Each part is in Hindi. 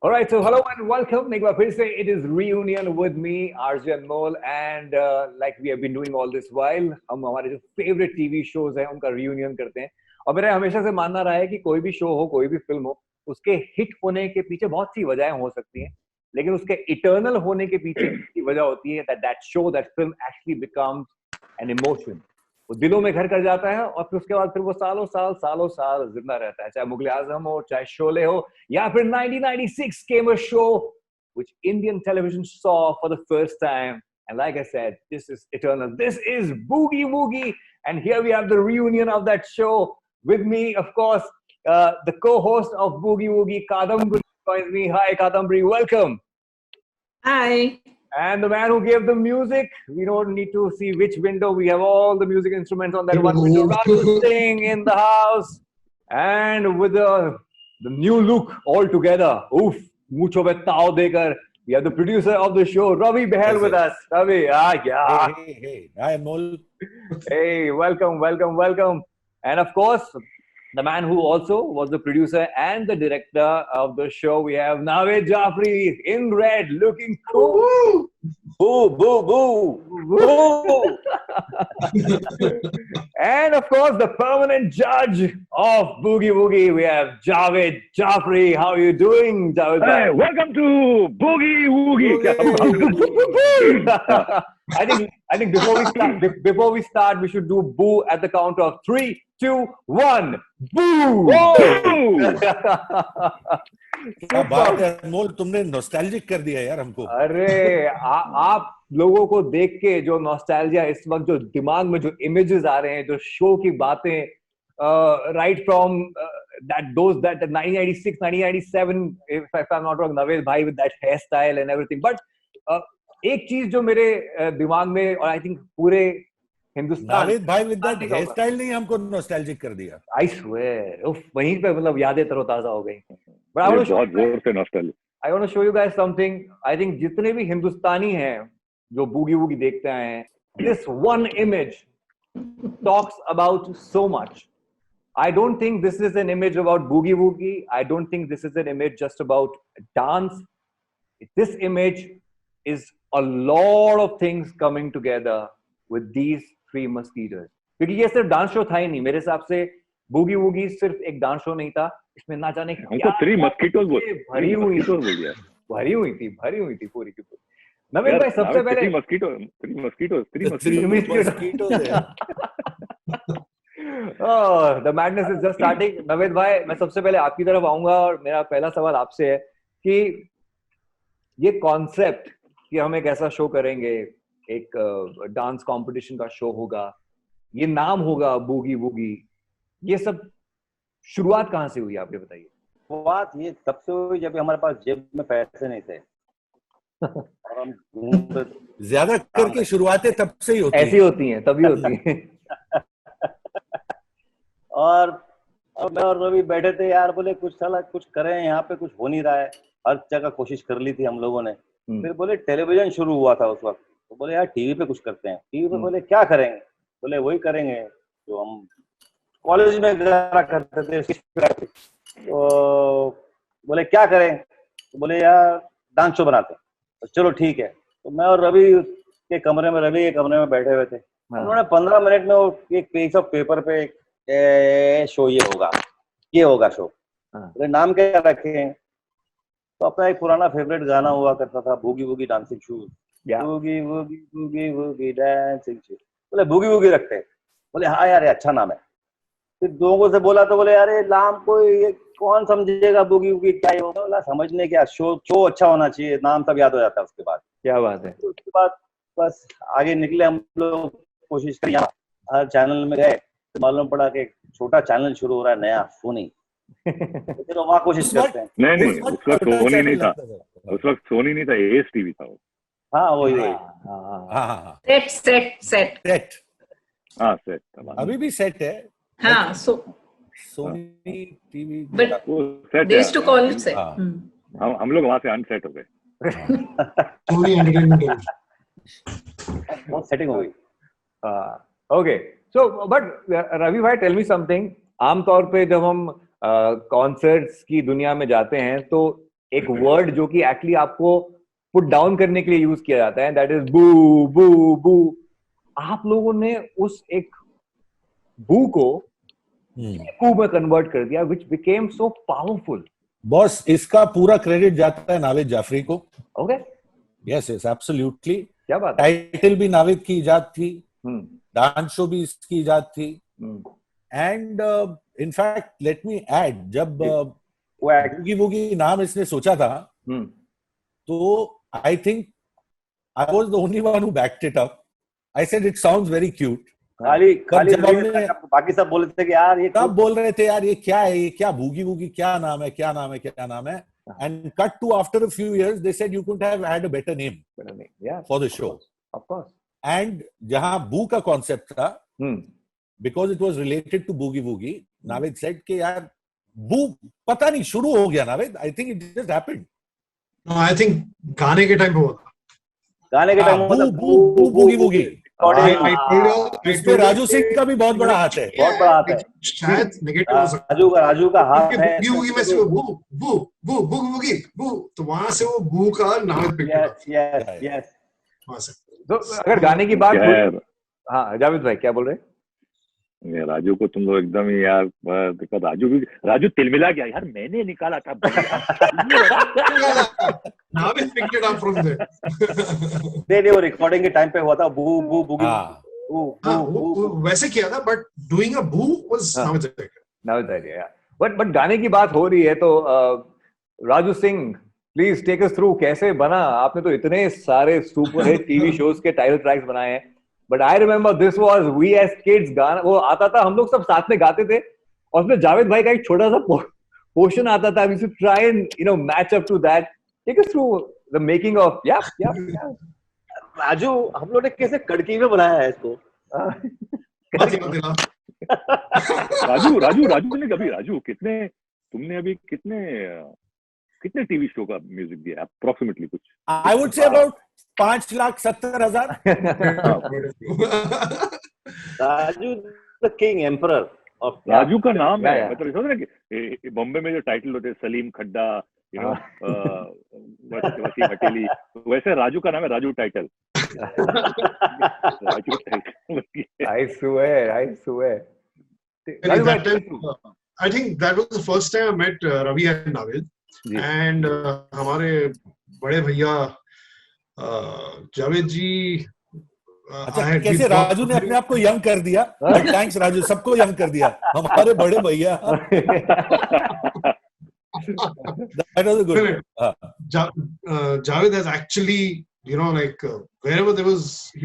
Alright, so hello and welcome. एक बार फिर से it is reunion with me, RJ Anmol, and like we have been doing all this while, हम हमारे जो favorite TV shows हैं उनका reunion करते हैं. और मेरा हमेशा से मानना रहा है कि कोई भी शो हो, कोई भी फिल्म हो, उसके हिट होने के पीछे बहुत सी वजहें हो सकती हैं, लेकिन उसके इटर्नल होने के पीछे की वजह होती है that show, that film actually becomes an emotion. वो दिलों में घर कर जाता है और फिर उसके बाद फिर वो सालों साल जिंदा रहता है, चाहे मुगले आजम हो, चाहे शोले हो, या फिर 1996 came a show which Indian television saw for the first time, and like I said, this is eternal. This is Boogie Woogie, and here we have the reunion of that show. With me, of course, the co-host of Boogie Woogie, Kadambari, joins me. Hi, Kadambari, welcome. Hi. And the man who gave the music, we don't need to see which window. We have all the music instruments on that one window. Raju Singh in the house. And with the new look all together. Oof, mucho mein tao dekar. We have the producer of the show, Ravi Behel, with us. Ravi, yeah. Hey. Hi, Anmol. Hey, welcome. And of course, the man who also was the producer and the director of the show, we have Naved Jaffrey in red, looking cool. Boo. And of course, the permanent judge of Boogie Woogie, we have Javed Jaffrey. How are you doing, Javed? Hey, welcome to Boogie Woogie. I think before we start, we should do boo at the count of 3, 2, 1. Boo! क्या बात है अनमोल, तुमने नॉस्टैल्जिक कर दिया यार हमको. अरे आप लोगों को देख के जो नॉस्टैल्जिया इस वक्त, जो दिमाग में जो इमेजेस आ रहे हैं, जो शो की बातें, right from that 1996, 1997, if I'm not wrong, Naved bhai with that hairstyle and everything. But एक चीज जो मेरे दिमाग में, और आई थिंक पूरे हिंदुस्तान, नावेद भाई विद दैट हेयर स्टाइल नहीं हमको नॉस्टैल्जिक कर दिया. आई स्वेयर, उफ, वहीं पे मतलब यादें तरोताजा हो गई. बट बहुत जोर से nostalgic. I want to show you guys something. I think जितने भी हिंदुस्तानी हैं जो बूगी वूगी देखते हैं, this one image talks about so much. I don't think this is an image about boogie woogie. I don't think this is an image just about dance. This image is a lot of things coming together with these three mosquitoes. क्योंकि ये सिर्फ डांस शो था ही नहीं, मेरे हिसाब से बूगी वूगी सिर्फ एक डांस शो नहीं था, इसमें ना जाने क्या थ्री मस्कीटोज भरी हुई थी पूरी की पूरी. नवीन भाई, सबसे पहले the madness is just starting. Naved भाई, मैं सबसे पहले आपकी तरफ आऊंगा और मेरा पहला सवाल आपसे है कि ये कॉन्सेप्ट कि हम एक ऐसा शो करेंगे, एक डांस कंपटीशन का शो होगा, ये नाम होगा बूगी वूगी, ये सब शुरुआत कहाँ से हुई, आप ये बताइए. बात ये तब से हुई जब हमारे पास जेब में पैसे नहीं थे और हम ज्यादा करके शुरुआतें तब से ही होती हैं. ऐसी होती हैं, तभी होती हैं. और मैं और रवि बैठे थे यार, बोले कुछ करें, यहाँ पे कुछ हो नहीं रहा है. हर जगह कोशिश कर ली थी हम लोगों ने. फिर बोले टेलीविजन शुरू हुआ था उस वक्त, तो बोले यार टीवी पे कुछ करते हैं. टीवी पे बोले क्या करेंगे, बोले वही करेंगे जो हम कॉलेज में करा करते थे. तो बोले क्या करें, तो बोले यार डांस शो बनाते हैं. तो चलो ठीक है. तो मैं और रवि के कमरे में बैठे हुए थे. उन्होंने 15 मिनट में वो एक पेज ऑफ पेपर पे शो ये होगा शो. बोले नाम क्या रखें, तो अपना एक पुराना फेवरेट गाना हुआ करता था, boogie woogie dancing shoes. Boogie woogie dancing shoes, बोले बूगी वूगी रखते हैं. बोले हाँ यार ये अच्छा नाम है. फिर लोगों से बोला तो बोले यार ये नाम को ये कौन समझेगा, बूगी वूगी क्या होगा. बोला समझने क्या, शो अच्छा होना चाहिए, नाम सब याद हो जाता है उसके बाद. क्या बात है. उसके बाद बस आगे निकले हम लोग, कोशिश करी, हर चैनल में गए, तो मालूम पड़ा कि छोटा चैनल शुरू हो रहा है नया, सोनी. चलो वहाँ कोशिश करते हैं. नहीं उस वक्त सोनी नहीं था, एस टीवी था वो. हाँ वही. सेट अभी भी सेट है. हाँ, Sony TV, but set they used to call it set. हम लोग वहाँ से अनसेट हो गए. सोनी एंटरटेनमेंट बहुत सेटिंग हो गई. ओके, सो बट रवि भाई, टेल मी समथिंग. आमतौर पे जब हम कॉन्सर्ट्स की दुनिया में जाते हैं तो एक वर्ड जो कि एक्चुअली आपको पुट डाउन करने के लिए यूज किया जाता है, दैट इज बू बू बू। आप लोगों ने उस एक बू को कू में कन्वर्ट कर दिया, which became so powerful. Boss, इसका पूरा क्रेडिट जाता है नावेद जाफरी को। Okay, yes yes, absolutely. क्या बात है। टाइटल भी नावेद की इजाद थी, डांस शो भी इसकी इजाद थी, and in fact let me add, जब बूगी वूगी नाम इसने सोचा था तो I think I was the only one who backed it up. I said it sounds very cute. खाली जब हमने बाकी सब बोल रहे थे कि यार ये तब बोल रहे थे यार ये क्या है, ये क्या बूगी वूगी, क्या नाम है, क्या नाम है, क्या नाम है। And cut to after a few years they said you could have had a better name for the show. Of course. And जहां बू का कॉन्सेप्ट था, because it was related to Boogie Woogie, Naved said कि यार बू पता नहीं शुरू हो गया Naved, I think it just happened. No, I think गाने के टाइम पे हुआ था। गाने के टाइम बूगी वूगी। इस पे राजू सिंह का भी बहुत बड़ा हाथ है, बहुत बड़ा हाथ है। शायद नेगेटिव हो सकता है। राजू का हाथ है। बूगी वूगी में से वो बू बू बू बूगी वूगी बू, तो वहां से वो बू का नाम पिक किया। यस यस, वहां से। तो अगर गाने की बात हो, हाँ जावेद भाई क्या बोल रहे हैं? राजू को तुम लोग एकदम ही यार, राजू तिलमिला गया यार, मैंने निकाला था। नहीं, वो रिकॉर्डिंग के टाइम पे हुआ था। बू बू बूगी वैसे किया था, बट डूइंग अ बू वाज नावेद आइडिया। बट गाने की बात हो रही है तो Raju Singh please take us through, कैसे बना? आपने तो इतने सारे सुपर हिट टीवी शोज के टाइटल ट्रैक्स बनाए हैं, but I remember this was we as kids गाना। वो आता था, हम लोग सब साथ में गाते थे, और उसमें जावेद भाई का एक छोटा सा पोर्शन आता था। We should try and match up to that. Take us through the making of या राजू, हम लोग ने कैसे कड़की में बनाया है इसको। राजू ने कभी, कितने तुमने अभी कितने टीवी शो का म्यूजिक दिया अप्रोक्सीमेटली? कुछ I would say about 5,70,000। Raju the king emperor of. Raju का नाम है, मतलब समझ रहे कि बॉम्बे में जो टाइटल होते हैं, सलीम खड्डा, वसीम हटेली, वैसे राजू का नाम है Raju title. Raju title. I swear. I think that was the first time I met Ravi and Navid, and हमारे बड़े भैया जावेद जी। अच्छा, कैसे राजू ने अपने आप को यंग कर दिया? थैंक्स राजू, सबको यंग कर दिया, हमारे बड़े भैया। That was a good. Javed has actually, wherever he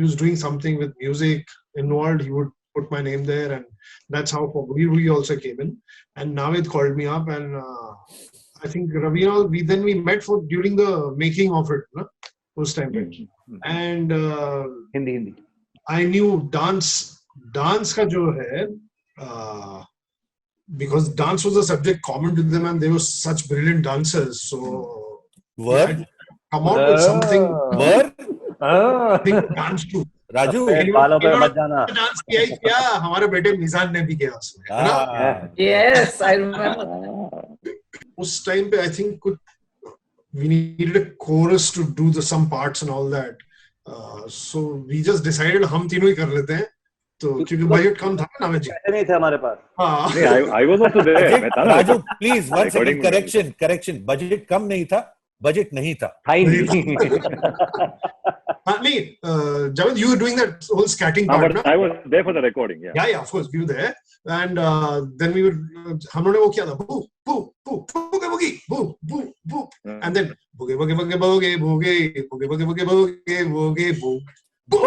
was doing something with music involved, he would put my name there, and that's how we also came in. And Navid called me up, and I think Ravina, we met during the making of it, no? First time. And Hindi. I knew dance ka jo hai, because dance was a subject common to them, and they were such brilliant dancers. So come out with something. Dance too. Raju बालों पे मत जाना। डांस किया ही क्या, हमारे बेटे मिजान ने भी किया उसमें, है ना? Yes, I remember. उस टाइम पे I think we needed a chorus to do some parts and all that. So we just decided हम तीनों ही कर लेते हैं, तो क्योंकि बजट कम था ना, नहीं थे हमारे पास। I was also there। Raju please one second, correction, budget कम नहीं था, बजट नहीं था। नहीं, Javed, you were doing that whole scatting part, na? I was there for the recording, Yeah, of course, you were there. And then we would, हम लोगों ने वो किया था, boo, boo, boo, boogie, boogie, boo, boo, boo, and then boogie, boogie, boogie, boogie, boogie, boogie, boogie, boogie, boogie, boogie, boo, boo.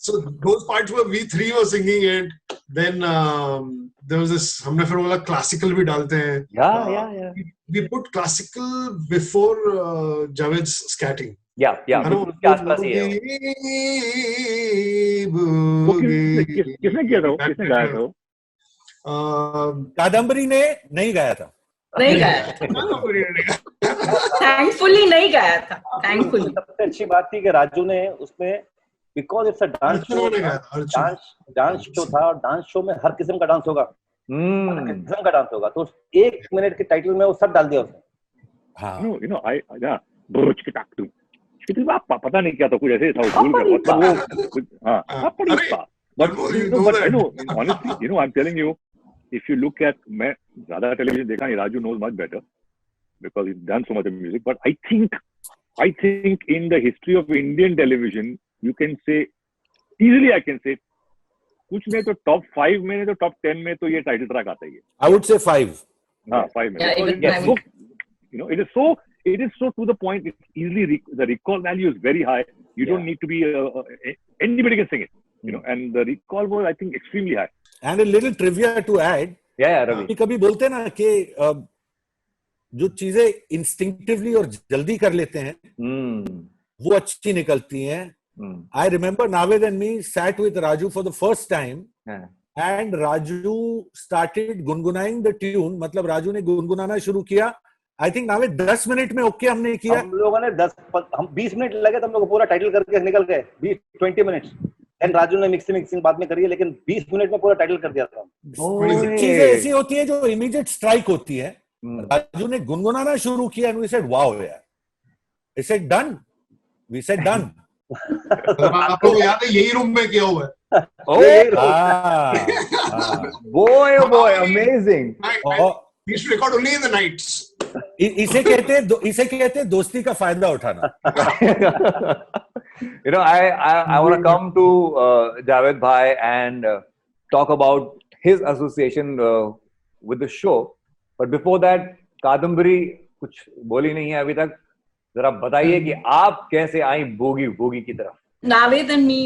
So those parts were we three were singing it. Then there was this, हमने फिर बोला classical भी डालते हैं. Yeah. We put classical before Javed's scatting. Yeah. उसके आसपास ही है। किसने किया था वो? किसने गाया था वो? कादम्बरी ने नहीं गाया था। नहीं गाया थैंकफुली नहीं गाया था। थैंकफुली सबसे अच्छी बात थी कि राजू ने उसमें, because it's a dance show था, और डांस शो में हर किस्म का डांस होगा। किस्म का डांस होगा, तो 1 मिनट के टाइटल में वो सब डाल दिया उसने। हाँ you know, ब्रोच के टाक टू पता नहीं क्या था, कुछ ऐसे था, भूल गया मतलब वो, हाँ पड़ीसा। But I know, honestly, you know, I'm telling you, if you look at, मैं ज़्यादा टेलीविजन देखा नहीं, Raju knows much better because he's done so much of music. But I think in the history of Indian television, you can say easily, I can say, कुछ नहीं तो टॉप 5 में नहीं तो टॉप 10 में तो ये टाइटल ट्रैक आता ही है। I would say 5. हाँ 5 में। Yeah, Because even so, you know, it is so to the point. It's easily the recall value is very high. You don't need to be anybody can sing it. You know, and the recall was, I think, extremely high. And a little trivia to add. Yeah, Ravi. कभी बोलते ना कि जो चीजें इंस्टिंक्टिवली और जल्दी कर लेते हैं वो अच्छी निकलती हैं. I remember Naved and me sat with Raju for the first time, and Raju started गुनगुनाइंग the tune. मतलब राजू ने गुनगुनाना शुरू किया. I think Naved 10 मिनट में ओके हमने किया. हम लोगों ने 20 मिनट लगे तो हम लोग पूरा टाइटल करके निकल गए. 20 मिनट. एंड राजू ने मिक्सिंग बाद में करी है, लेकिन 20 मिनट में पूरा टाइटल कर दिया था. चीजें ऐसी होती है जो इमीडिएट स्ट्राइक होती है. राजू ने गुनगुनाना शुरू किया and we said wow यार. He said done. We said done. आपको याद है यही रूम में किया हुआ है. boy amazing. We used to record only in the nights. इसे कहते हैं दोस्ती का फायदा उठाना. You know, I want to come to Javed Bhai and talk about his association with the show. But before that, Kadambari कुछ बोली नहीं है अभी तक. जरा बताइए कि आप कैसे आई बोगी की तरफ. Naved and me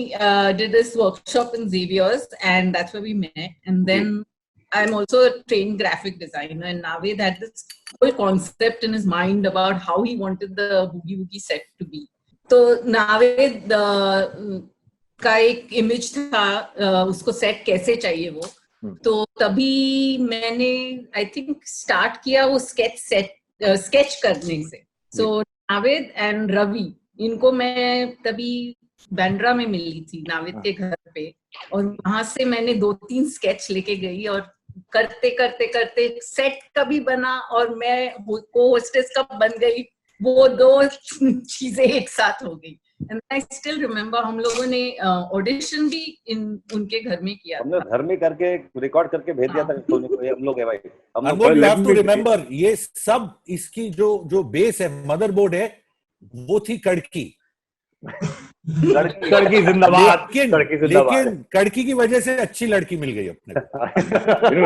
did this workshop in Xavier's, and that's where we met. And then I'm also a trained graphic designer, and Naved had this whole concept in his mind about how he wanted the Boogie Woogie set to be. तो नावेद का एक इमेज था, उसको सेट कैसे चाहिए वो. तो तभी मैंने आई थिंक स्टार्ट किया वो स्केच करने से. सो नावेद एंड रवि, इनको मैं तभी बैंड्रा में मिली थी नावेद के घर पे, और वहां से मैंने 2-3 स्केच लेके गई और करते करते करते सेट कभी बना और मैं को होस्टेस कब बन गई. वो 2 चीजें एक साथ हो गई. And I still remember हम लोगों ने ऑडिशन भी उनके घर में किया. हमने घर में करके रिकॉर्ड करके भेज दिया था सोनी को. हम लोग है भाई. You have to remember, ये सब इसकी जो बेस है, मदरबोर्ड है, वो थी कड़की. कड़की जिंदाबाद. लेकिन कड़की की वजह से अच्छी लड़की मिल गई अपने.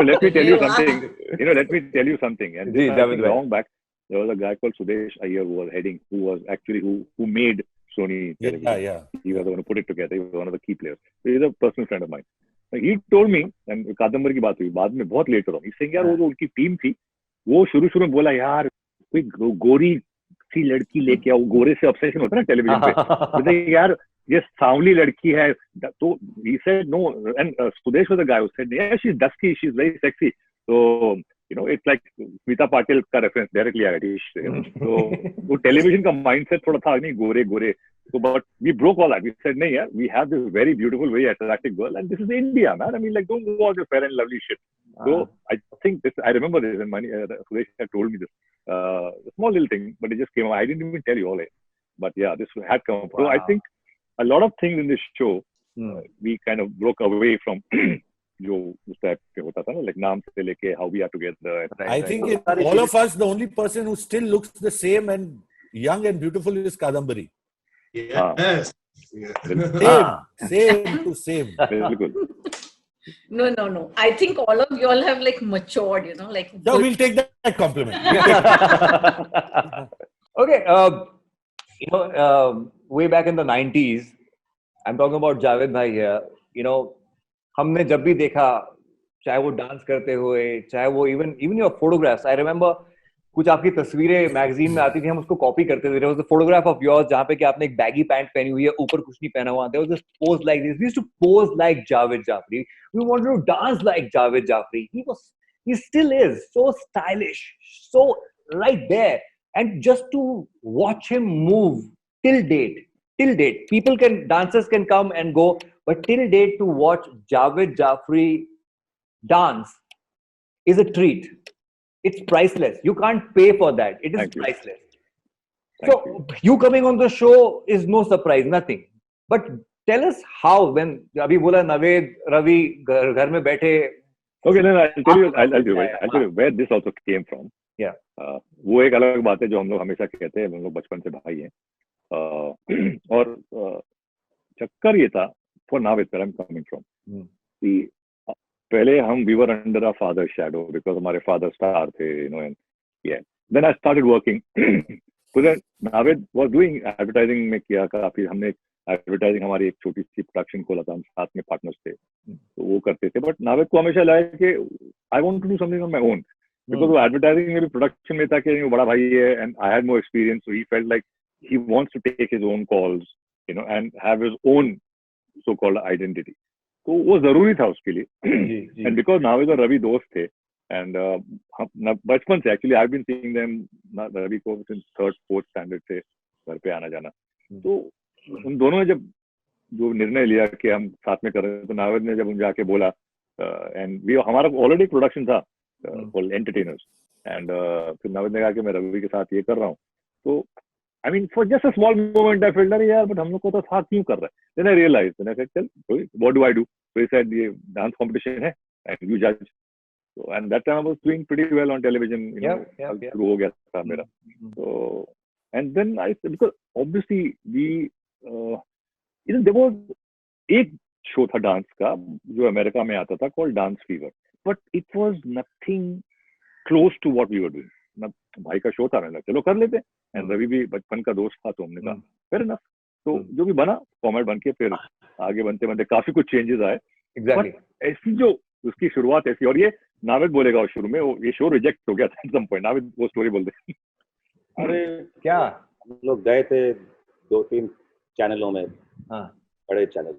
Let me tell you something. And long back, there was a guy called Sudesh Iyer who made Sony television. Yeah. He was the one who put it together. He was one of the key players. So he's a personal friend of mine. He told me, and कादम्बर की बात हुई बाद में बहुत लेट हो रहा हूँ. He's saying यार वो जो उनकी टीम थी, वो शुरू में बोला यार कोई गोरी सी लड़की लेके आओ. गोरे से ऑब्सेशन होता है ना टेलीविजन पे. बोलते यार ये सांवली लड़की है. तो he said no, and Sudesh was the guy who said yeah, she's dusky, she's very sexy. So you know, it's like Smita Patil का reference directly आया थी. तो वो टेलीविजन का mindset थोड़ा था नहीं गोरे. So but we broke all that. We said नहीं यार, we have this very beautiful, very attractive girl, and this is India, man. I mean, like, don't go all this fair and lovely shit. So I think this. I remember this, and Suresh had told me this. A small little thing, but it just came up. I didn't even tell you all it. But yeah, this had come up. So I think a lot of things in this show, we kind of broke away from. जो उस टाइप के होता था ना, like नाम से लेके how we are together. I think all of us, the only person who still looks the same and young and beautiful is Kadambari. Yes. Same to same. No. I think all of you all have like matured, you know, like. So we'll take that compliment. Okay, you know, way back in the 90s, I'm talking about Javed Bhai here. You know, हमने जब भी देखा, चाहे वो डांस करते हुए, चाहे वो even your photographs. I remember कुछ आपकी तस्वीरें मैगजीन में आती थी, हम उसको कॉपी करते थे. There was a photograph of yours जहाँ पे कि आपने एक baggy pant पहनी हुई है, ऊपर कुछ नहीं पहना हुआ. There was this pose like this. We used to pose like Javed Jafri. We wanted to dance like Javed Jafri. He still is so stylish, so right there. And just to watch him move till date, dancers can come and go, but till date to watch Javed Jafri dance is a treat. It's priceless. You can't pay for that. It is Thank you. priceless. Thank So you coming on the show is no surprise, nothing. But tell us how, when अभी बोला नवेद रवि घर में बैठे. Okay, then I'll tell you where this also came from. Yeah. वो एक अलग बात है जो हम लोग हमेशा कहते हैं, हम लोग बचपन से भाई हैं. और चक्कर ये था, for Navid, where I'm coming from. पहले हम we were under our father's shadow because हमारे father star थे, you know, and yeah. Then I started working. So then Navid was doing advertising में किया काफी. हमने एडवर्टाइजिंग हमारी एक छोटी सी प्रोडक्शन खोला था, हम साथ में पार्टनर्स थे, तो वो करते थे. बट नाविद को हमेशा लगा कि I want to do something on my own, because वो एडवर्टाइजिंग में भी प्रोडक्शन में था कि वो बड़ा भाई है and I had more experience, so he felt like he wants to take his own calls, you know, and have his own so called identity. तो वो जरूरी था उसके लिए. एंड बिकॉज नाविद और रवि दोस्त थे एंड बचपन से actually I have been seeing them, Ravi को सिंस 3rd 4th स्टैंडर्ड से घर पे आना जाना. तो उन दोनों ने जब जो निर्णय लिया कि हम साथ में कर रहे हैं, तो नाविद ने जब उन जाके बोला, एंड वी हमारा ऑलरेडी प्रोडक्शन था कॉल्ड एंटरटेनर्स, एंड फिर नाविद ने कहा कि मैं रवि के साथ ये कर रहा हूँ. तो I mean for just a small moment I felt अरे यार, बट हम लोग को तो साथ क्यों कर रहा है. Then I realize, then I said चल what do I do. So he said ये डांस कंपटीशन है एंड यू जज. So and that time I was doing pretty well on television, you know, शुरू हो गया था मेरा. तो and then I because obviously we there was एक शो था डांस का जो अमेरिका में आता था called dance fever, but it was nothing close to what we were doing. भाई का शो था, मैंने चलो कर लेते. एंड रवि भी बचपन का दोस्त था, तो हमने कहा फेयर इनफ. तो जो भी बना फॉर्मेट बन के फिर आगे बनते बनते काफी कुछ चेंजेस आए. एग्जैक्टली. ऐसी जो उसकी शुरुआत ऐसी, और ये नाविद बोलेगा शुरू में ये शो रिजेक्ट हो गया था एट सम पॉइंट. नाविद वो स्टोरी बोल दे. अरे क्या हम लोग गए थे 2-3 चैनलों में, बड़े चैनल,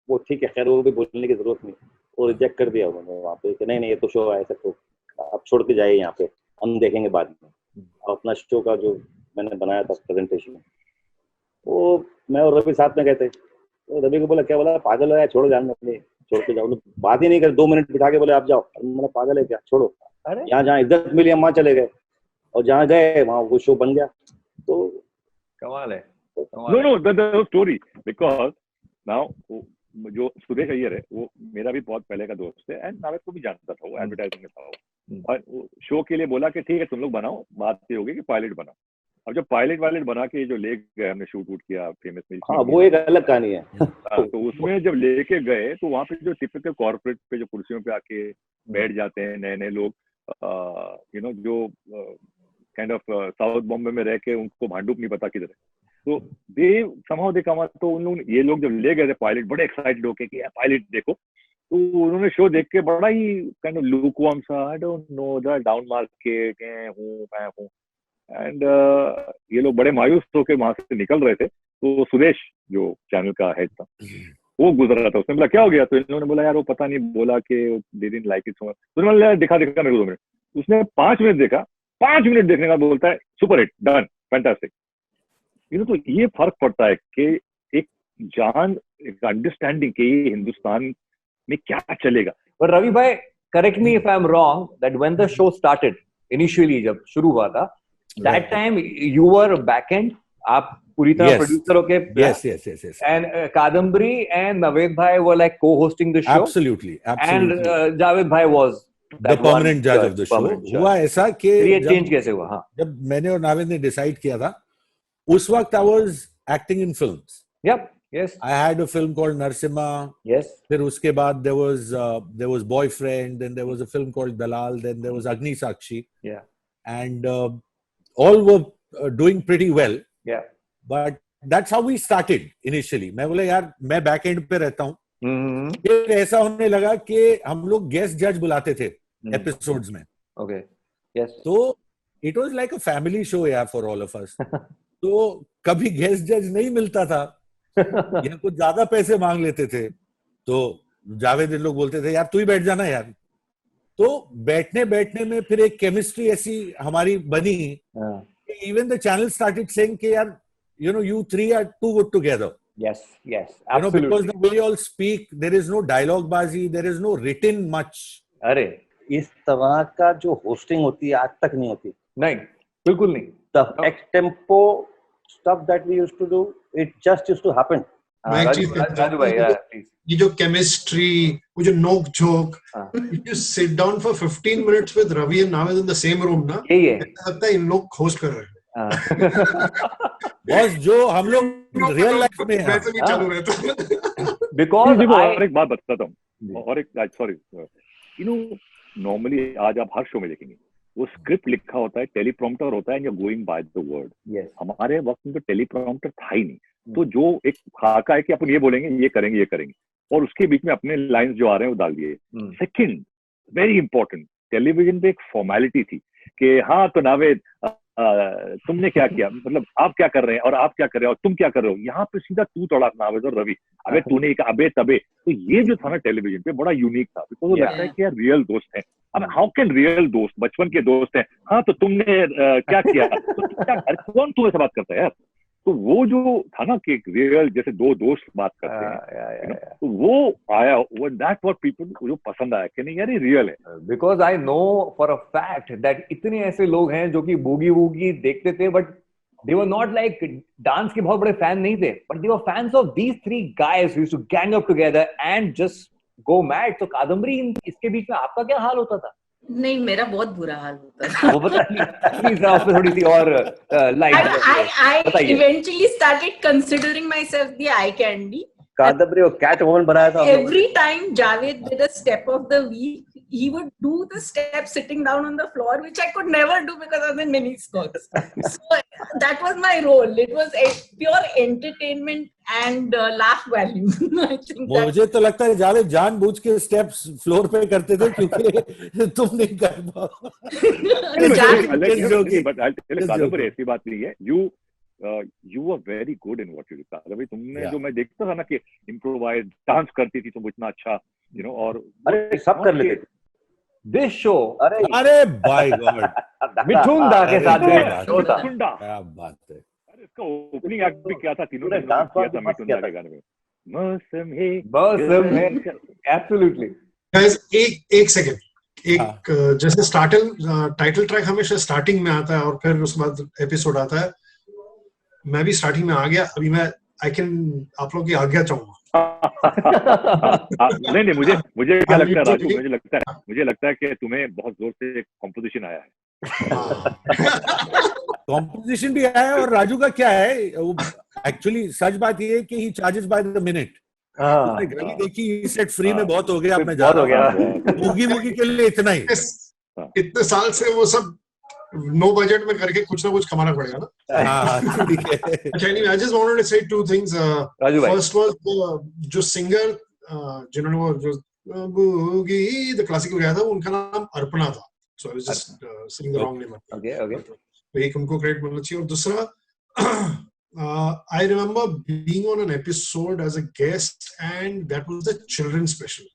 वो ठीक है, खैर वो भी बोलने की जरूरत नहीं, वो रिजेक्ट कर दिया उन्होंने वहाँ पे कि नहीं ये तो शो है ऐसा, तो आप छोड़ के जाइए यहाँ पे, हम देखेंगे बाद में. अपना शो का जो मैंने बनाया था प्रेजेंटेशन, वो मैं और रवि साथ में गए थे. तो रवि को बोला, क्या बोला, पागल हो या, छोड़ो जाने दे, छोड़ के जाओ. बात ही नहीं कर, 2 मिनट बिठा के बोले आप जाओ. मैंने पागल है क्या, छोड़ो. यहाँ जहाँ इज्जत मिली हम वहाँ चले गए, और जहाँ गए वहाँ वो शो बन गया. तो कमाल है. No, the story, because now जो सुदेश अय्यर है वो मेरा भी बहुत पहले का दोस्त है एंड नाविद को भी जानता था, वो एडवर्टाइजिंग में था वो. और शो के लिए बोला कि ठीक है तुम लोग बनाओ, बात ये होगी कि पायलट बनाओ. अब जब पायलट बना के जो ले गए, हमने शूट किया फेमस में, हाँ वो एक अलग कहानी है. तो उसमें जब लेके गए तो वहाँ पे जो टिपिकल कॉर्पोरेट पे जो कुर्सियों पे आके बैठ जाते हैं नए नए लोग, यू नो, जो काइंड ऑफ साउथ बॉम्बे में रह के उनको भांडुप नहीं पता किधर है. तो दे समहाउ दे कम. तो उन लोग ये लोग जब ले गए थे पायलट, बड़े एक्साइटेड होके कि पायलट देखो, तो उन्होंने शो देख के बड़ा ही काइंड ऑफ लूकवार्म सा, I don't know, the down market मैं हूँ, एंड ये लोग बड़े मायूस होके वहां से निकल रहे थे. तो सुदेश जो चैनल का हेड था वो गुजर रहा था, उसने बोला क्या हो गया, तो इन लोगों ने बोला यार वो पता नहीं, बोला कि they didn't like it so much. तो उन्होंने बोला दिखा मेरे को 2 मिनट. उसने 5 मिनट देखा, 5 मिनट देखने का बोलता है सुपर हिट, डन, फैंटास्टिक. तो ये फर्क पड़ता है कि एक जान, एक अंडरस्टैंडिंग कि ये हिंदुस्तान में क्या चलेगा. पर रवि भाई, correct me if I am wrong, that when the show started initially, जब शुरू हुआ था, that time you were back and, आप पूरी तरह प्रोड्यूसर होके. yes. And Kadambari and Navid bhai were like co-hosting the show. Absolutely. And Javed bhai was the permanent judge of the show. हुआ ऐसा कि ये चेंज कैसे हुआ? हाँ, जब मैंने और नाविद ने डिसाइड किया था, उस वक्त I was acting in films. Yep. Yes. I had a film called Narsimha. Yes. फिर उसके बाद there was Boyfriend, then there was a film called Dalal, then there was Agni Sakshi. Yeah. And all were doing pretty well. Yeah. But that's how we started initially. मैं बोला यार मैं बैक एंड पे रहता हूँ. फिर ऐसा होने लगा कि हम लोग गेस्ट जज बुलाते थे एपिसोड्स में. Okay. Yes. तो it was like a family show यार for all of us. तो कभी गेस्ट जज नहीं मिलता था या कुछ ज्यादा पैसे मांग लेते थे, तो जावेद इन लोग बोलते थे यार तू ही बैठ जाना यार. तो बैठने बैठने में फिर एक केमिस्ट्री ऐसी हमारी बनी. Even the channel started saying कि यार you know you three are too good together. Yes, absolutely. You know, because the way you all speak, there is no dialogue bazi, there is no written much. अरे इस तरह का जो होस्टिंग होती है आज तक नहीं होती. नहीं, बिल्कुल नहीं. The ex-tempo stuff that we used to do, it just used to happen. Raju भाई, प्लीज. ये जो केमिस्ट्री, वो जो नोक झोंक, if you sit down for 15 minutes with Ravi and Navid in the same room ना, यही है. लगता है इन लोग होस्ट कर रहे हैं. बॉस जो हम लोग रियल लाइफ में हैं. वैसे भी चालू रहता है. Because और एक बात बताता हूँ, और एक सॉरी, यू नो नॉर्मली आज आप हर शो में देखेंगे वो स्क्रिप्ट लिखा होता है, टेलीप्रॉम्प्टर होता है, and you are going by the word. हमारे वक्त में तो टेलीप्रॉम्प्टर था ही नहीं. तो जो एक खाका है कि अपन ये बोलेंगे, ये करेंगे, और उसके बीच में अपने लाइंस जो आ रहे हैं वो डाल दिए. सेकंड, वेरी इंपॉर्टेंट, टेलीविजन पे एक फॉर्मेलिटी थी कि हाँ तो नावेद तुमने क्या किया, मतलब आप क्या कर रहे हैं और आप क्या कर रहे हो और तुम क्या कर रहे हो. यहाँ पे सीधा तू तोड़ा नावेद और रवि, अबे तूने कहा, अबे तबे. तो ये जो था ना टेलीविजन पे बड़ा यूनिक था, बिकॉज वो लगता है कि यार रियल दोस्त हैं. अब हाउ कैन रियल दोस्त, बचपन के दोस्त हैं, हाँ तो तुमने क्या किया, तो कौन तुम्हें से बात करता है यार. तो वो जो था ना कि रियल जैसे दो दोस्त बात करते हैं, तो वो आया, वो दैट व्हाट पीपल जो पसंद आया कि नहीं यार ये रियल है. Because I know for a fact that इतने ऐसे लोग हैं जो कि बूगी वूगी देखते थे, but they were not like dance के बहुत बड़े फैन नहीं थे, but they were fans of these three guys who used to gang up together and just go mad. तो कादम्बरी इसके बीच में आपका क्या हाल होता था? नहीं, मेरा बहुत बुरा हाल होता था. वो बता प्लीज आप थोड़ी सी और light. I eventually started considering myself the eye candy. Kadambari और कैट वुमन बनाया था. Every time Javed did a step of the week, he would do the step sitting down on the floor, which I could never do because I was in mini skirts. So that was my role. It was a pure entertainment and laugh value. I think मुझे तो लगता है जावेद जानबूझ के स्टेप्स फ्लोर पे करते थे क्योंकि तुम नहीं कर पाओ. बट कादम्बरी ऐसी बात नहीं है. You were very good in what you did. अभी तुमने जो मैं देखता था ना कि इम्प्रोवाइज डांस करती थी तुम इतना अच्छा, you know, और अरे सब कर लेते थे. दिस शो, अरे बाय गॉड, मिठुन दा के साथ शो था. क्या बात है. अरे इसका ओपनिंग एक्ट भी क्या था, तीनों ने डांस किया था मिठुन दा के गाने में. मौसम है. एब्सोल्युटली. गाइस एक सेकंड, एक जैसे टाइटल ट्रैक हमेशा स्टार्टिंग में आता है और फिर उसके बाद एपिसोड आता है. मैं भी स्टार्टिंग में आ गया. अभी मैं आप लोग की आज्ञा चाहूंगा. नहीं मुझे क्या लगता है राजू, मुझे लगता है कि तुम्हें बहुत जोर से कंपोजिशन आया है. कंपोजिशन भी आया है. और राजू का क्या है, एक्चुअली सच बात ये है कि ही चार्जेस बाय द मिनट. उसने देखी सेट फ्री में बहुत हो गया, अब मैं जा रहा हूं बूगी के लिए इतना ही. इतने साल से वो सब नो बजट में करके कुछ ना कुछ कमाना पड़ेगा ना. अच्छा, anyway, I just wanted to say two things. First was जो सिंगर जिन्होंने वो जो बूगी द क्लासिकल गाया था, उनका नाम अर्पणा था. So I was just saying the wrong name. Okay. तो एक उनको क्रेडिट मिलना चाहिए. और दूसरा, I remember being on an episode as a guest and that was the children's special.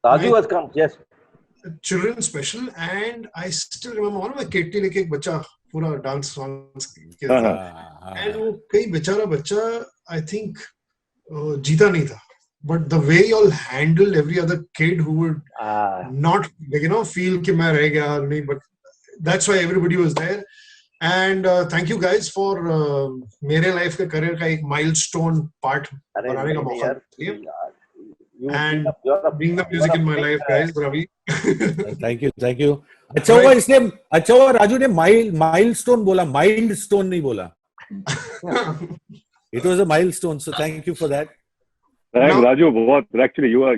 Raju has come, yes. Children's special and I still remember one of my केटली लेके एक बच्चा पूरा डांस किया था. And वो कई बेचारा बच्चा I think जीता नहीं था, but the way you all handled every other kid who would not feel कि मैं रह गया नहीं, but that's why everybody was there. And thank you guys for मेरे लाइफ के करियर का एक milestone part बनाने का मौका दिया. And being the music in my life, guys, Ravi. Thank you. अच्छा हुआ राजू ने milestone बोला, milestone नहीं बोला. It was a milestone, so thank you for that. Thanks, Raju. Actually, you are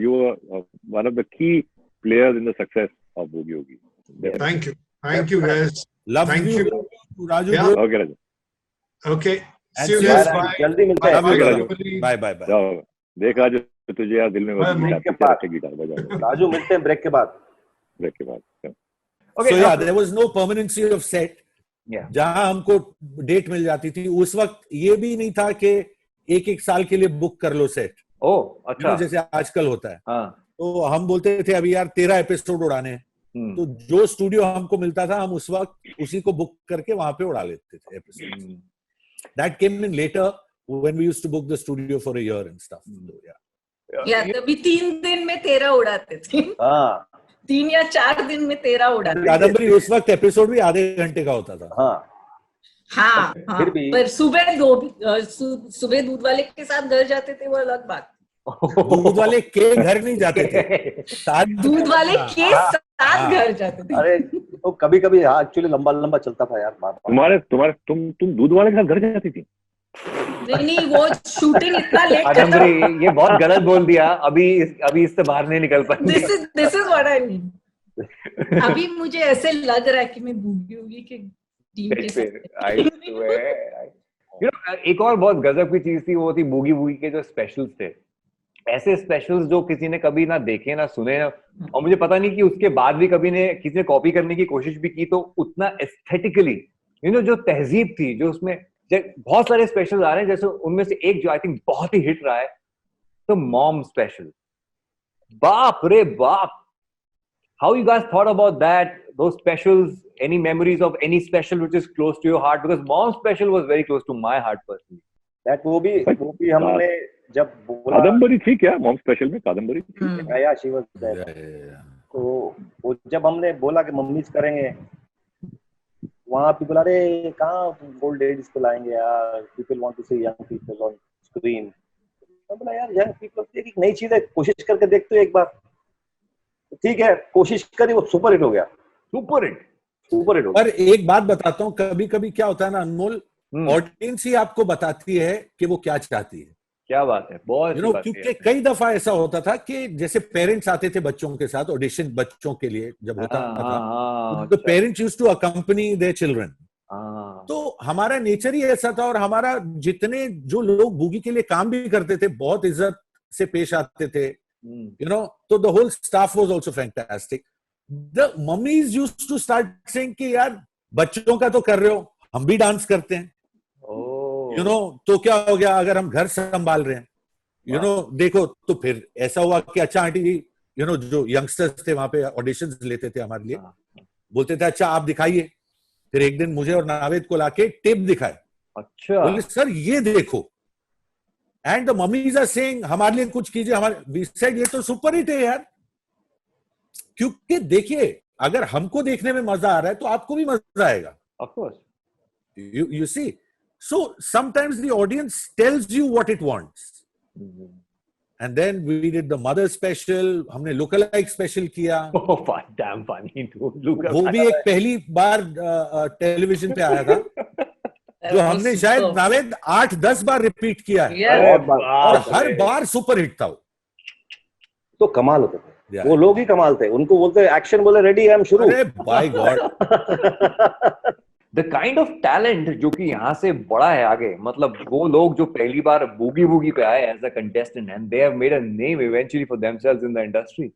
one of the key players in the success of Boogie Woogie. Thank you, guys. Love you, Raju. Yeah. Okay, Raju. Okay. See you guys. Bye. जल्दी मिलते हैं. Bye. देख राजू, तुझे यार दिल में गिटार बजा. राजू मिलते हैं ब्रेक के बाद. Okay, so yeah, there was no permanency of set. जहां हमको डेट मिल जाती थी, उस वक्त ये भी नहीं था कि एक साल के लिए बुक कर लो सेट. अच्छा. जैसे आजकल होता है. तो हम बोलते थे अभी यार 13 एपिसोड उड़ाने हैं. तो जो स्टूडियो हमको मिलता था हम उस वक्त उसी को बुक करके वहां पे उड़ा लेते थे episode. That came in later when we used to book the studio for a year and stuff. So, तभी 3 दिन में 13 उड़ाते थे. 3 या 4 दिन में 13 उड़ाते। कादम्बरी उस वक्त एपिसोड भी आधे घंटे का होता था। हाँ, फिर भी पर सुबह दूध वाले के साथ घर जाते थे, वो अलग बात। दूध वाले के घर नहीं जाते थे, दूध वाले के साथ घर जाते थे। अरे तो कभी कभी एक्चुअली लंबा लंबा चलता था यार। तुम दूध वाले के साथ घर जाती थी? नहीं, वो शूटिंग इतना लेट करता। ये बहुत गलत बोल दिया, अभी इससे बाहर नहीं निकल पाएंगे। This is what I mean. अभी मुझे ऐसे लग रहा है कि मैं बूगी होगी कि टीम के साथ। एक और बहुत गजब की चीज थी, वो थी बूगी वूगी के जो स्पेशल्स थे। ऐसे स्पेशल्स जो किसी ने कभी ना देखे ना सुने ना, और मुझे पता नहीं कि उसके बाद भी किसी ने कॉपी करने की कोशिश भी की, तो उतना एस्थेटिकली जो तहजीब थी, जो उसमें बहुत सारे स्पेशल्स आ रहे हैं, जैसे उनमें से एक जो आई थिंक बहुत ही हिट रहा है, तो मॉम स्पेशल। बाप रे बाप, how you guys thought about that, those specials, any memories of any special which is close to your heart? Because mom special was very close to my heart personally. That वो भी हमने जब बोला, कादम्बरी थी क्या मॉम स्पेशल में? कादम्बरी थी या शी वाज देयर। तो वो जब हमने बोला कि मम्मीज करेंगे, वहाँ पीपल, अरे कहाँ ओल्ड लेडीज को लाएंगे यार, people want to see young people on screen. मैं बोला यार यंग पीपल एक नई चीज है, कोशिश करके देखते हो एक बार। ठीक है, कोशिश करी, वो सुपर हिट हो गया। सुपर हिट हो गया। पर एक बात बताता हूँ, कभी कभी क्या होता है ना अनमोल, ऑडियंस ही आपको बताती है कि वो क्या चाहती है। क्या बात है, बहुत क्योंकि कई दफा ऐसा होता था कि जैसे पेरेंट्स आते थे बच्चों के साथ, ऑडिशन बच्चों के लिए जब होता था, तो parents used to accompany their children. तो हमारा नेचर ही ऐसा था, और हमारा जितने जो लोग बूगी के लिए काम भी करते थे बहुत इज्जत से पेश आते थे, so the whole staff was also fantastic. The mummies used to start saying कि यार बच्चों का तो कर रहे हो, हम भी डांस करते हैं। तो क्या हो गया अगर हम घर संभाल रहे हैं, देखो। तो फिर ऐसा हुआ कि अच्छा आंटी जी, जो यंगस्टर्स थे वहां पे ऑडिशंस लेते थे हमारे लिए, बोलते थे अच्छा आप दिखाइए। फिर एक दिन मुझे और नावेद को लाके टेप दिखाए। अच्छा, बोले सर ये देखो, and the mummies are saying हमारे लिए कुछ कीजिए। वी सेड ये तो सुपर हिट है यार। क्योंकि देखिए, अगर हमको देखने में मजा आ रहा है तो आपको भी मजा आएगा। Of course, you see, so sometimes the audience tells you what it wants. And then we did the mother special, हमने lookalike special किया। oh damn funny dude, वो भी एक पहली बार टेलीविजन पे आया था, जो हमने शायद नावेद 8-10 बार रिपीट किया है, और हर बार सुपर हिट था। तो कमाल होते थे वो लोग ही, कमाल थे। उनको बोलते एक्शन, बोले रेडी है, हम शुरू। अरे by God, the kind of talent जो कि यहाँ से बड़ा है आगे, मतलब वो लोग जो पहली बार बूगी वूगी पे आए as a contestant, and they have made a name eventually for themselves in the industry.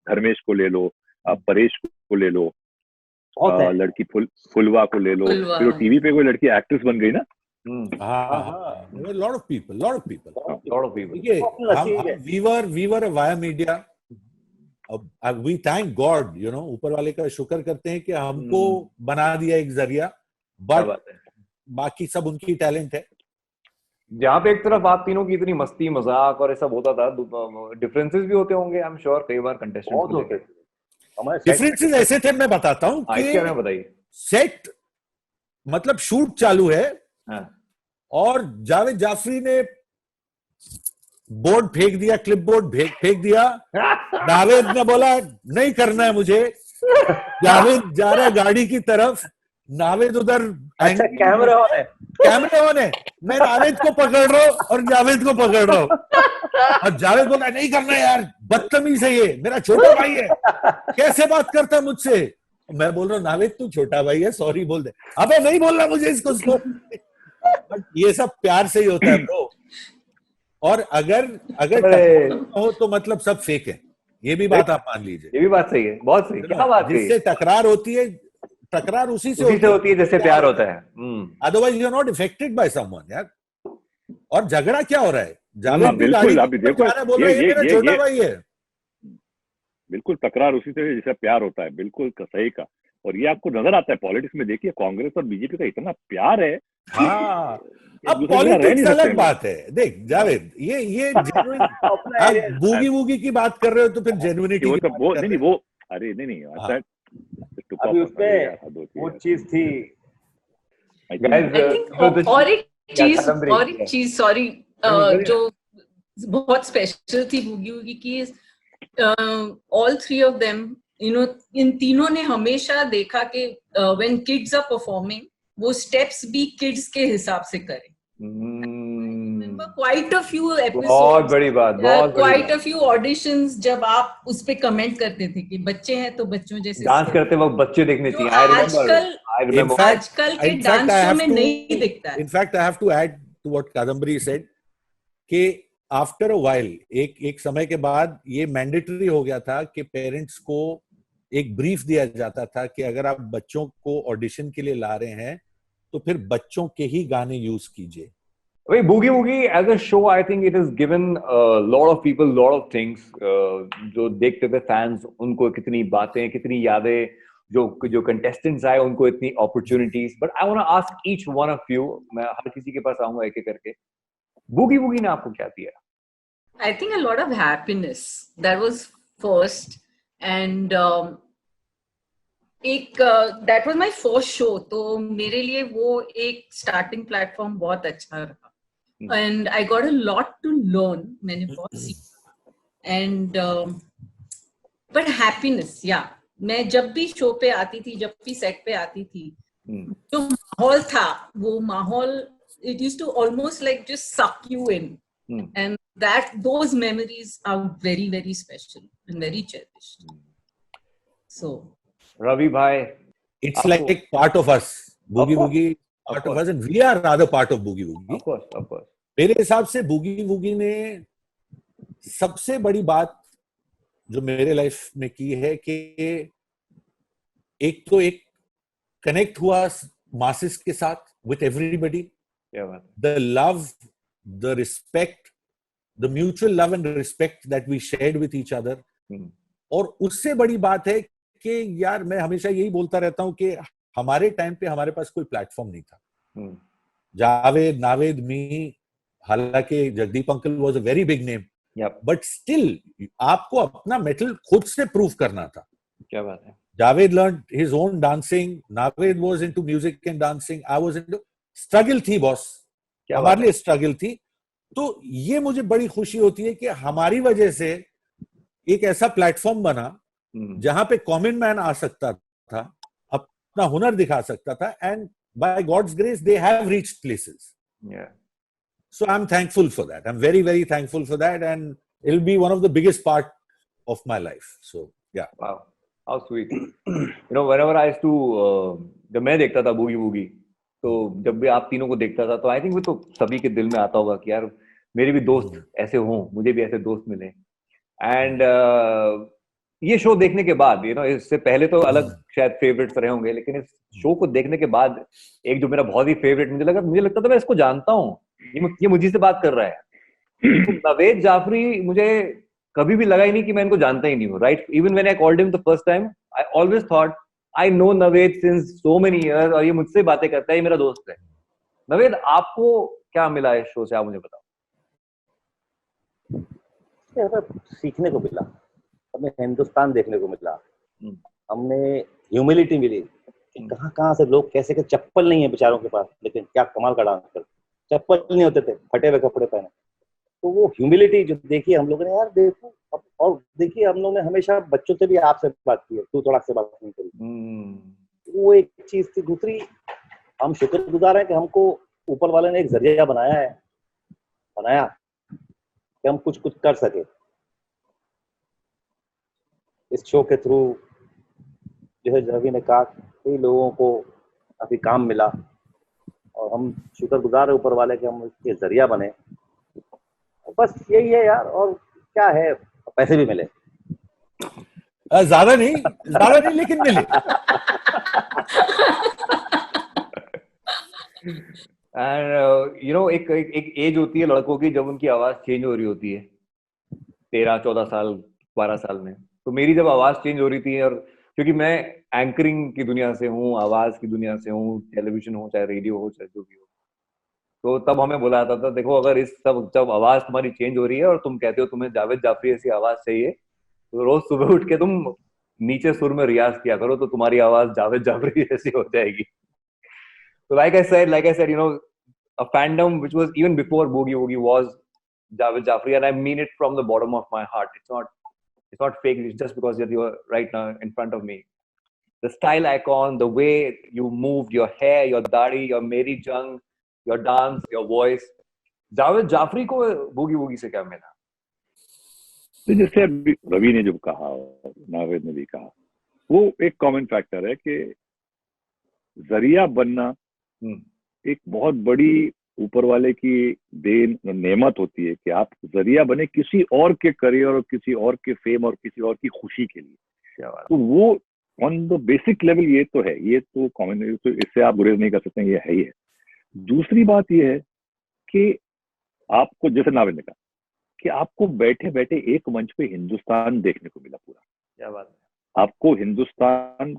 Dharmesh को ले लो, परेश को ले लो, लड़की फुलवा को ले लो, फिर टीवी पे कोई लड़की एक्ट्रेस बन गई ना। lot of people. We were a Via Media. We thank God, ऊपर वाले का शुक्र करते हैं कि हमको बना दिया एक जरिया, बट बाकी सब उनकी टैलेंट है। जहाँ पे एक तरफ आप तीनों की इतनी मस्ती मजाक और ये सब होता था, डिफरेंसेस भी होते होंगे, आई एम श्योर कई बार कंटेस्टेंट होते थे। डिफरेंसेस ऐसे थे, मैं बताता हूँ कि बताइए। सेट मतलब शूट चालू है, और जावेद जाफरी ने बोर्ड फेंक दिया, क्लिप बोर्ड फेंक दिया। जावेद ने बोला नहीं करना है मुझे। जावेद जा रहा है गाड़ी की तरफ, नावेद उधर, अच्छा कैमरा ऑन है, मैं नावेद को पकड़ रहा हूँ और जावेद को पकड़ रहा हूँ, और जावेद बोला नहीं करना यार, बदतमीज है ये, मेरा छोटा भाई है, कैसे बात करता है मुझसे। मैं बोल रहा हूँ नावेद तू छोटा भाई है, सॉरी बोल दे। अबे नहीं बोलना मुझे इसको। ये सब प्यार से ही होता है ब्रो। और अगर हो तो मतलब सब फेक है, ये भी बात आप मान लीजिए। ये भी बात सही है, बहुत सही। क्या बात है, जिससे टकरार होती है, टकरार उसी से होती है जैसे प्यार होता है। Otherwise you are not affected by someone यार। और झगड़ा क्या हो रहा है, छोटा भाई है, बिल्कुल टकरार उसी से जैसे प्यार होता है, बिल्कुल सही का। और ये आपको नजर आता है पॉलिटिक्स में, देखिए कांग्रेस और बीजेपी का इतना प्यार है। हाँ, अब पॉलिटिक्स अलग बात है। देख जावेद, ये बूगी वूगी की बात कर रहे हो तो फिर जेन्युइनिटी नहीं, वो अरे नहीं अभी उसपे वो चीज थी और एक चीज सॉरी जो बहुत स्पेशल थी बूगी वूगी की, all three of them in तीनों ने हमेशा देखा कि व्हेन किड्स आर परफॉर्मिंग वो स्टेप्स भी किड्स के हिसाब से करें. Quite a few episodes, बहुत बड़ी बात, quite a few auditions जब आप उस पे कमेंट करते थे कि बच्चे हैं तो बच्चों जैसे डांस करते वक्त बच्चे देखने चाहिए. आजकल के डांस शो में नहीं दिखता है. In fact I have to add to what Kadambari said कि आफ्टर अ व्हाइल एक समय के बाद ये मैंडेटरी हो गया था कि पेरेंट्स को एक ब्रीफ दिया जाता था कि अगर आप बच्चों को ऑडिशन के लिए ला रहे हैं तो फिर बच्चों के ही गाने यूज कीजिए. Wait, Boogie Woogie as a show, I think it has given a lot of people lot of things. जो देखते थे fans, उनको कितनी बातें, कितनी यादें, जो contestants आए उनको इतनी opportunities. But I want to ask each one of you, मैं हर किसी के पास आऊँगा एक-एक करके. Boogie Woogie ने आपको क्या दिया? I think a lot of happiness. That was first, and that was my first show. तो मेरे लिए वो एक starting platform बहुत अच्छा रहा. And I got a lot to learn. मैंने बहुत सीखा. And but happiness, yeah. मैं जब भी शो पे आती थी, जब भी सेट पे आती थी, जो माहौल था, वो माहौल it used to almost like just suck you in. And those memories are very, very special and very cherished. So Ravi bhai, it's like part of us. Boogie Woogie part of us, and we are rather part of Boogie Woogie. Of course. मेरे हिसाब से Boogie Woogie ने सबसे बड़ी बात जो मेरे लाइफ में की है कि एक तो एक कनेक्ट हुआ मासेस के साथ with everybody. The love, the respect, the mutual love and respect that we shared with each other. और उससे बड़ी बात है कि यार मैं हमेशा यही बोलता रहता हूं कि हमारे टाइम पे हमारे पास कोई प्लेटफॉर्म नहीं था. जावेद, नावेद, मी, हालांकि Jagdeep uncle was a very big name, but still आपको अपना मेटल खुद से प्रूव करना था. क्या बात है. Javed learn his own dancing, Naved was into music and dancing, I was into struggle थी बॉस, हमारे लिए स्ट्रगल थी. तो ये मुझे बड़ी खुशी होती है कि हमारी वजह से एक ऐसा प्लेटफॉर्म बना जहां पे कॉमन मैन आ सकता था, अपना हुनर दिखा सकता था, and by God's grace they have reached places. So I'm thankful for that. I'm very, very thankful for that, and it'll be one of the biggest part of my life. So yeah. Wow, how sweet. Whenever I used to जब मैं देखता था Boogie Woogie, तो जब भी आप तीनों को देखता था तो I think वो तो सभी के दिल में आता होगा कि यार मेरे भी दोस्त ऐसे हों, मुझे भी ऐसे दोस्त मिले. And ये शो देखने के बाद इससे पहले तो अलग शायद फेवरेट्स रहे होंगे, लेकिन इस शो को देखने के बाद एक जो मेरा बहुत ही फेवरेट मुझे लगता था मैं इसको जानता हूँ, ये मुझे से बात कर रहा है. तो नवेद जाफरी मुझे कभी भी लगा ही नहीं कि मैं इनको जानता ही नहीं हूँ. Right, even when I called him the first time I always thought I know Naved since so many years, और ये मुझसे बातें करता है, ये मेरा दोस्त है. नवेद, आपको क्या मिला इस शो से, आप मुझे बताओ. सीखने को मिला, हमें हिंदुस्तान देखने को मिला, हमने ह्यूमिलिटी मिली. कहाँ से लोग कैसे चप्पल नहीं है बेचारों के पास, लेकिन क्या कमाल का डांस करते, चप्पल नहीं होते थे, फटे हुए कपड़े पहने. तो वो ह्यूमिलिटी जो देखी हम लोगों ने, यार देखो. और देखिए हम लोग ने हमेशा बच्चों से भी आपसे बात की है, तू थोड़ा से बात नहीं करी. वो एक चीज थी. दूसरी, हम शुक्रगुजार हैं कि हमको ऊपर वाले ने एक जरिया बनाया कि हम कुछ कर सके. इस शो के थ्रू जो है रवि ने कहा, कई लोगों को काफी काम मिला, और हम शुक्रगुजार है ऊपर वाले के हम इसके जरिया बने. बस यही है यार, और क्या है, पैसे भी मिले. ज्यादा नहीं लेकिन मिले. एंड एक एज होती है लड़कों की जब उनकी आवाज चेंज हो रही होती है, 13-14 साल 12 साल में. तो मेरी जब आवाज चेंज हो रही थी, और क्योंकि मैं एंकरिंग की दुनिया से हूँ, आवाज की दुनिया से हूँ, टेलीविजन हो चाहे रेडियो हो चाहे जो भी हो, तो तब हमें बोला जाता था, देखो अगर इस जब आवाज तुम्हारी चेंज हो रही है और तुम कहते हो तुम्हें जावेद जाफरी ऐसी आवाज चाहिए, तो रोज सुबह उठ के तुम नीचे सुर में रियाज किया करो तो तुम्हारी आवाज जावेद जाफरी जैसी हो जाएगी. So like I said, you know, a fandom which was even before Boogie Woogie was Javed Jafri, and I mean it from the bottom of my heart. It's not fake. It's just because you're right now in front of me. The style icon, the way you moved, your hair, your dadi, your Mary Jung, your dance, your voice. Javed Jafri को Boogie Woogie से क्या मिला? तो जैसे अभी रवि ने जो कहा, नावेद ने भी कहा, वो एक कॉमन फैक्टर है कि जरिया बनना एक बहुत बड़ी ऊपर वाले की देन नेमत होती है कि आप जरिया बने किसी और के करियर और किसी और के फेम और किसी और की खुशी के लिए. तो वो ऑन द बेसिक लेवल ये तो है, ये तो कॉमन, तो इससे आप गुरेज नहीं कर सकते, ये है ही है. दूसरी बात ये है कि आपको, जैसे नावेद ने कहा, कि आपको बैठे बैठे एक मंच पे हिंदुस्तान देखने को मिला पूरा. क्या बात है. आपको हिंदुस्तान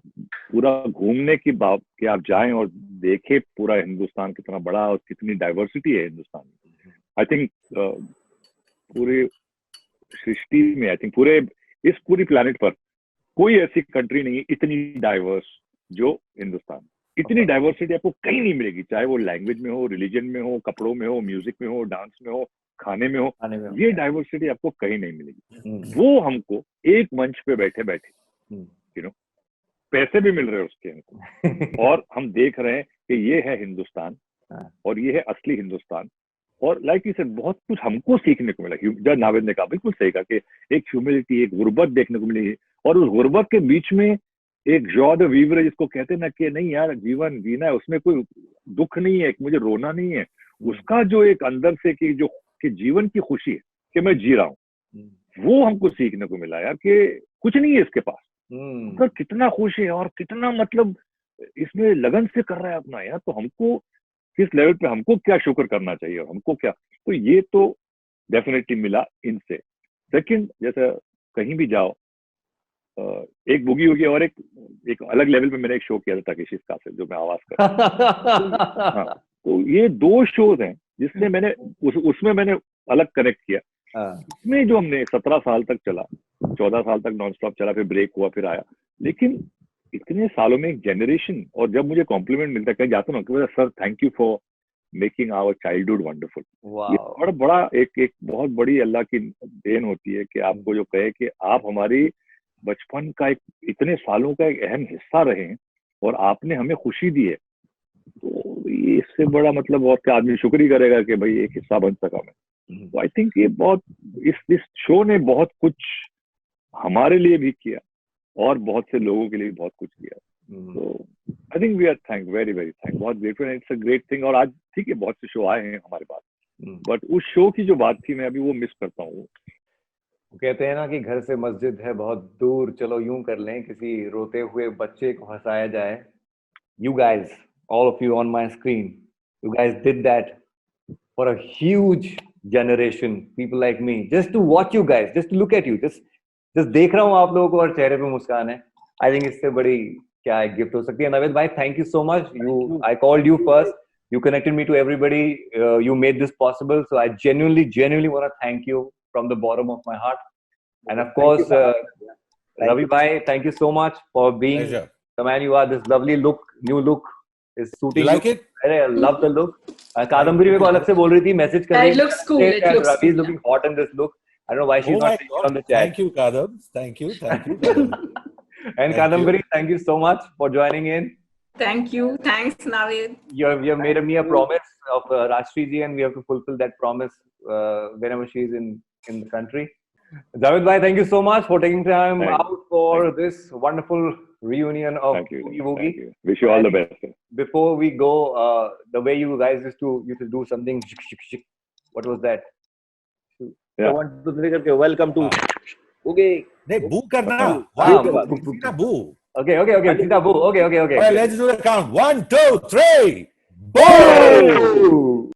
पूरा घूमने की बात कि आप जाएं और देखें पूरा हिंदुस्तान कितना बड़ा और कितनी डाइवर्सिटी है हिंदुस्तान में. आई थिंक पूरे सृष्टि में, आई थिंक पूरी प्लेनेट पर कोई ऐसी कंट्री नहीं है इतनी डाइवर्स जो हिंदुस्तान. इतनी डाइवर्सिटी आपको कहीं नहीं मिलेगी, चाहे वो लैंग्वेज में हो, रिलीजन में हो, कपड़ों में हो, म्यूजिक में हो, डांस में हो, खाने में हो. ये डाइवर्सिटी आपको कहीं नहीं मिलेगी. वो हमको एक मंच पे बैठे बैठे, यू नो, पैसे भी मिल रहे हैं उसके हमको और हम देख रहे हैं कि ये है हिंदुस्तान और ये है असली हिंदुस्तान. और लाइक इसे बहुत कुछ हमको सीखने को मिला. जब नावेद ने कहा बिल्कुल सही कहा कि एक ह्यूमिलिटी, एक गुर्बत देखने को मिली, और उस गुर्बत के बीच में एक जॉय द वीवर जिसको कहते हैं ना कि नहीं यार जीवन जीना है, उसमें कोई दुख नहीं है, मुझे रोना नहीं है, उसका जो एक अंदर से कि जीवन की खुशी है कि मैं जी रहा हूँ, वो हमको सीखने को मिला यार कि कुछ नहीं है इसके पास, तो कितना खुश है और कितना मतलब इसमें लगन से कर रहा है अपना यार. तो हमको किस लेवल पे हमको क्या शुक्र करना चाहिए और हमको क्या. तो ये तो डेफिनेटली मिला इनसे. सेकंड, जैसे कहीं भी जाओ, एक बुगी होगी और एक अलग लेवल पे मैंने एक शो किया था ताकि शिस्का से, जो मैं आवाज कर हाँ, तो ये 2 शोज हैं जिसमें मैंने उसमें मैंने अलग कनेक्ट किया. इसमें जो हमने 17 साल तक चला, 14 साल तक नॉन स्टॉप चला, फिर ब्रेक हुआ, फिर आया, लेकिन इतने सालों में एक जनरेशन. और जब मुझे कॉम्प्लीमेंट मिलता है, कहीं जाता हूँ ना, sir thank you for making our childhood wonderful. ये बड़ा एक बहुत बड़ी अल्लाह की देन होती है कि आपको जो कहे कि आप हमारी बचपन का इतने सालों का एक अहम हिस्सा रहे हैं और आपने हमें खुशी दी है. तो ये इससे बड़ा मतलब और क्या आदमी शुक्र ही करेगा कि भाई एक हिस्सा बन सका मैं. तो आई थिंक ये बहुत इस शो ने बहुत कुछ हमारे लिए भी किया और बहुत से लोगों के लिए बहुत कुछ किया. तो I think we are very very बहुत grateful. It's a great thing. और आज ठीक है बहुत से शो आए हैं हमारे पास, बट उस शो की जो बात थी मैं अभी वो मिस करता हूँ. कहते हैं ना कि घर से मस्जिद है बहुत दूर, चलो यूं कर लें किसी रोते हुए बच्चे को हंसाया जाए. You guys, all of you on my screen, you guys did that for a huge generation, people like me, just to watch you guys, just to look at you, just देख रहा हूँ आप लोगों को और चेहरे पे मुस्कान है. I think इससे बड़ी क्या एक गिफ्ट हो सकती है. नावेद भाई, thank you so much. I called you first. You connected me to everybody. You made this possible. So I genuinely want to thank you from the bottom of my heart. And of course, Ravi bhai, thank you so much for being the man you are. This lovely look, new look is suiting you. Like it? I love the look. Kadambari मेरे को अलग से बोल रही थी, message कर रही थी. It looks cool. Ravi is looking hot in this look. I don't know why she's not on the chat. Thank you, Kadam. Thank you. And Kadambari, thank you so much for joining in. Thank you. Thanks, Naveed. You have made me a promise of Rashtree ji, and we have to fulfill that promise whenever she is in the country. Javed bhai, thank you so much for taking time out for this wonderful reunion of Boogie Woogie. Wish you all the best. Before we go, the way you guys used to do something, what was that? Yeah. 1, 2, 3 करके welcome to Boogie. नहीं, boo करना. Boo. Okay. Sita, boo. Okay. Well, let's do the count. 1, 2, 3. Boo!